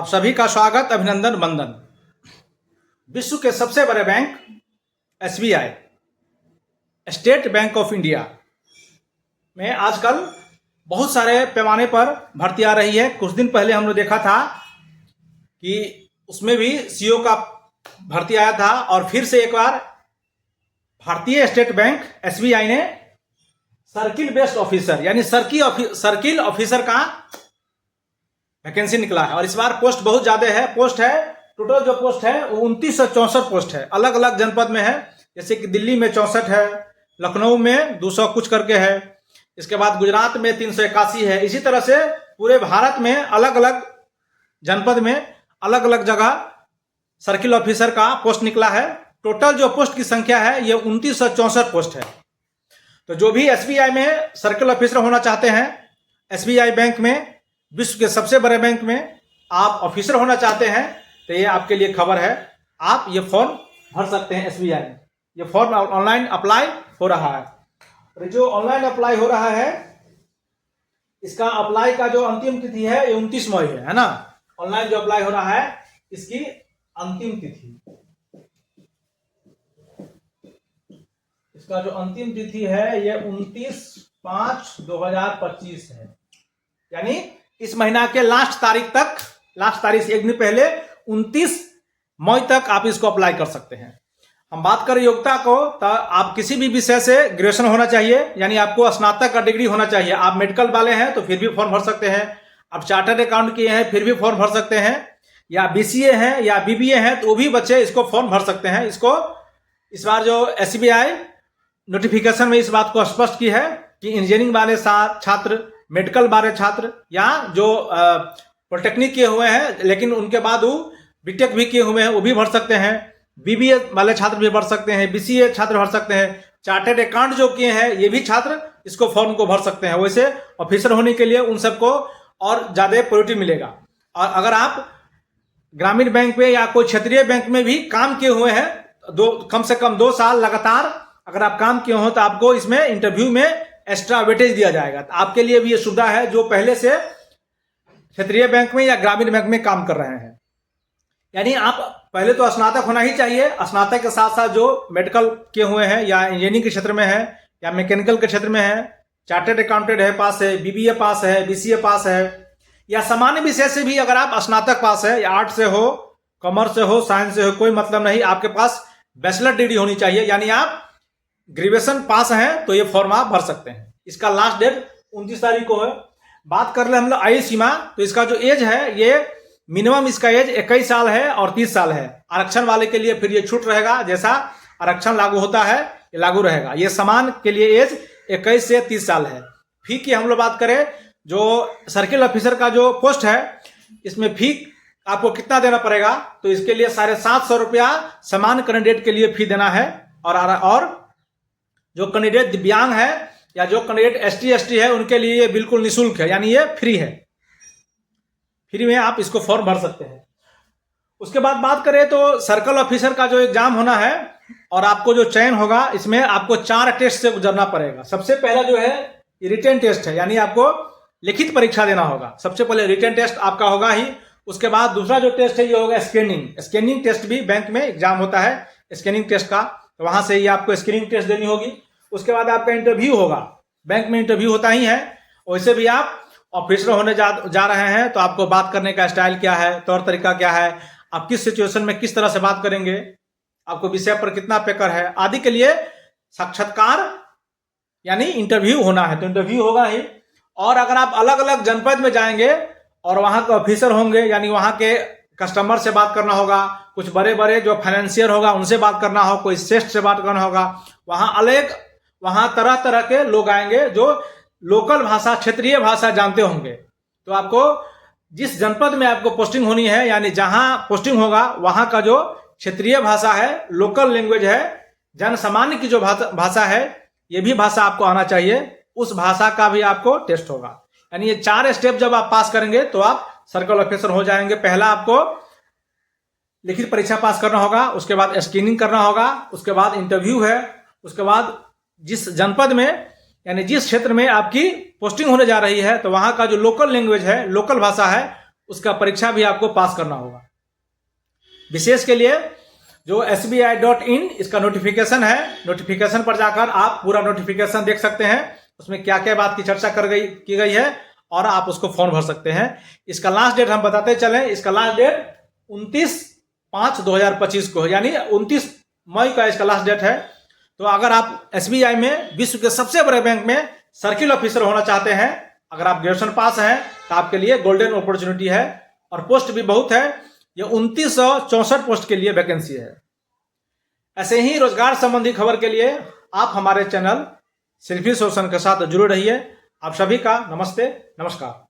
आप सभी का स्वागत, अभिनंदन, वंदन। विश्व के सबसे बड़े bank SBI, state bank of India में आजकल बहुत सारे पैमाने पर भर्ती आ रही है। कुछ दिन पहले हमने देखा था कि उसमें भी सीईओ का भर्ती आया था और फिर से एक बार भारतीय स्टेट बैंक एसबीआई ने सर्किल बेस्ड ऑफिसर यानी सर्किल ऑफिसर का वैकेंसी निकला है। और इस बार पोस्ट बहुत ज्यादा है। पोस्ट है टोटल जो पोस्ट है वो 2964 पोस्ट है। अलग अलग जनपद में है, जैसे कि दिल्ली में 64 है, लखनऊ में 200 कुछ करके है, इसके बाद गुजरात में 381 है। इसी तरह से पूरे भारत में अलग अलग जनपद में अलग अलग जगह सर्किल ऑफिसर का पोस्ट निकला है। टोटल जो पोस्ट की संख्या है ये 2964 पोस्ट है। तो जो भी एसबीआई में सर्किल ऑफिसर होना चाहते हैं, एसबीआई बैंक में, विश्व के सबसे बड़े बैंक में आप ऑफिसर होना चाहते हैं, तो ये आपके लिए खबर है। आप ये फॉर्म भर सकते हैं एसबीआई में। ये फॉर्म ऑनलाइन अप्लाई हो रहा है। और जो ऑनलाइन अप्लाई हो रहा है, इसका अप्लाई का जो अंतिम तिथि है ये 29 मई है ना। ऑनलाइन जो अप्लाई हो रहा है इसकी अंतिम तिथि, इसका जो अंतिम तिथि है ये 29/5/2025 है। यानी इस महीना के लास्ट तारीख से एक दिन पहले 29 मई तक आप इसको अप्लाई कर सकते हैं। हम बात करें योग्यता को, तो आप किसी भी विषय से ग्रेजुएशन होना चाहिए, यानी आपको स्नातक का डिग्री होना चाहिए। आप मेडिकल वाले हैं तो फिर भी फॉर्म भर सकते हैं। आप चार्टर्ड अकाउंट किए हैं फिर भी फॉर्म भर सकते हैं, या बीसीए हैं या बीबीए हैं तो भी बच्चे इसको फॉर्म भर सकते हैं। इसको इस बार जो एसबीआई नोटिफिकेशन में इस बात को स्पष्ट की है कि इंजीनियरिंग वाले छात्र, मेडिकल वाले छात्र, या जो पॉलिटेक्निक किए हुए हैं लेकिन उनके बाद वो बीटेक भी किए हुए हैं वो भी भर सकते हैं। बीबीए वाले छात्र भी भर सकते हैं, बीसीए छात्र भर सकते हैं, चार्टर्ड अकाउंट जो किए हैं ये भी छात्र इसको फॉर्म को भर सकते हैं। वैसे ऑफिसर होने के लिए उन सबको और ज्यादा प्रायोरिटी मिलेगा। और अगर आप ग्रामीण बैंक में या कोई क्षेत्रीय बैंक में भी काम किए हुए हैं, कम से कम 2 साल लगातार अगर आप काम किए हो, तो आपको इसमें इंटरव्यू में एक्स्ट्रा वेटेज दिया जाएगा। तो आपके लिए भी ये सुविधा है जो पहले से क्षेत्रीय बैंक में या ग्रामीण बैंक में काम कर रहे हैं। यानी आप पहले तो स्नातक होना ही चाहिए। स्नातक के साथ साथ जो मेडिकल किए हुए हैं या इंजीनियरिंग के क्षेत्र में है या मैकेनिकल के क्षेत्र में है, चार्टर्ड अकाउंटेंट है पास है, बीबीए पास है, बीसीए पास है, या सामान्य विषय से भी अगर आप स्नातक पास है, या आर्ट से हो, कॉमर्स से हो, साइंस से हो, कोई मतलब नहीं, आपके पास बैचलर डिग्री होनी चाहिए, यानी आप ग्रेजुएशन पास हैं तो ये फॉर्म आप भर सकते हैं। इसका लास्ट डेट 29 तारीख को है। बात कर ले हम लोग आयु सीमा, तो इसका जो एज है ये मिनिमम इसका एज 21 साल है और 30 साल है। आरक्षण वाले के लिए फिर ये छूट रहेगा, जैसा आरक्षण लागू होता है ये लागू रहेगा। ये समान के लिए एज 21 से 30 साल है। फी की हम लोग बात करें, जो सर्किल ऑफिसर का जो पोस्ट है इसमें फी आपको कितना देना पड़ेगा, तो इसके लिए 750 रुपया समान कैंडिडेट के लिए फी देना है। और जो कैंडिडेट दिव्यांग है या जो कैंडिडेट एसटी है उनके लिए ये बिल्कुल निःशुल्क है, यानी ये फ्री है। फ्री में आप इसको फॉर्म भर सकते हैं। उसके बाद बात करें तो सर्कल ऑफिसर का जो एग्जाम होना है और आपको जो चयन होगा, इसमें आपको 4 टेस्ट से गुजरना पड़ेगा। सबसे पहला जो है रिटन टेस्ट है, यानी आपको लिखित परीक्षा देना होगा। सबसे पहले रिटन टेस्ट आपका होगा ही। उसके बाद दूसरा जो टेस्ट है ये होगा स्कैनिंग टेस्ट भी बैंक में एग्जाम होता है स्कैनिंग टेस्ट का, तो वहां से ही आपको स्क्रीनिंग टेस्ट देनी होगी। उसके बाद आपका इंटरव्यू होगा। बैंक में इंटरव्यू होता ही है। वैसे भी आप ऑफिसर होने जा रहे हैं तो आपको बात करने का स्टाइल क्या है, तौर तरीका क्या है, आप किस सिचुएशन में किस तरह से बात करेंगे, आपको विषय पर कितना पेपर है आदि के लिए साक्षात्कार यानी इंटरव्यू होना है, तो इंटरव्यू होगा ही। और अगर आप अलग अलग जनपद में जाएंगे और वहां के ऑफिसर होंगे, यानी वहां के कस्टमर से बात करना होगा, कुछ बड़े बड़े जो फाइनेंशियर होगा उनसे बात करना हो, कोई सेठ से बात करना होगा, वहां तरह तरह के लोग आएंगे जो लोकल भाषा, क्षेत्रीय भाषा जानते होंगे। तो आपको जिस जनपद में आपको पोस्टिंग होनी है, यानी जहां पोस्टिंग होगा वहां का जो क्षेत्रीय भाषा है, लोकल लैंग्वेज है, जन सामान्य की जो भाषा है, ये भी भाषा आपको आना चाहिए। उस भाषा का भी आपको टेस्ट होगा। यानी ये 4 स्टेप जब आप पास करेंगे तो आप सर्कल ऑफिसर हो जाएंगे। पहला आपको लिखित परीक्षा पास करना होगा, उसके बाद स्क्रीनिंग करना होगा, उसके बाद इंटरव्यू है, उसके बाद जिस जनपद में यानी जिस क्षेत्र में आपकी पोस्टिंग होने जा रही है तो वहां का जो लोकल लैंग्वेज है, लोकल भाषा है, उसका परीक्षा भी आपको पास करना होगा। विशेष के लिए जो sbi.in इसका नोटिफिकेशन है, नोटिफिकेशन पर जाकर आप पूरा नोटिफिकेशन देख सकते हैं, उसमें क्या क्या बात की चर्चा की गई है और आप उसको फॉर्म भर सकते हैं। इसका लास्ट डेट हम बताते चलें, इसका लास्ट डेट 29/5/2025 को है, यानी 29 मई का इसका लास्ट डेट है। तो अगर आप SBI में, विश्व के सबसे बड़े बैंक में सर्किल ऑफिसर होना चाहते हैं, अगर आप ग्रेजुएशन पास हैं तो आपके लिए गोल्डन अपॉर्चुनिटी है और पोस्ट भी बहुत है। ये 2964 पोस्ट के लिए वैकेंसी है। ऐसे ही रोजगार संबंधी खबर के लिए आप हमारे चैनल सेल्फी सोल्यूशन के साथ जुड़े रहिए। आप सभी का नमस्ते, नमस्कार।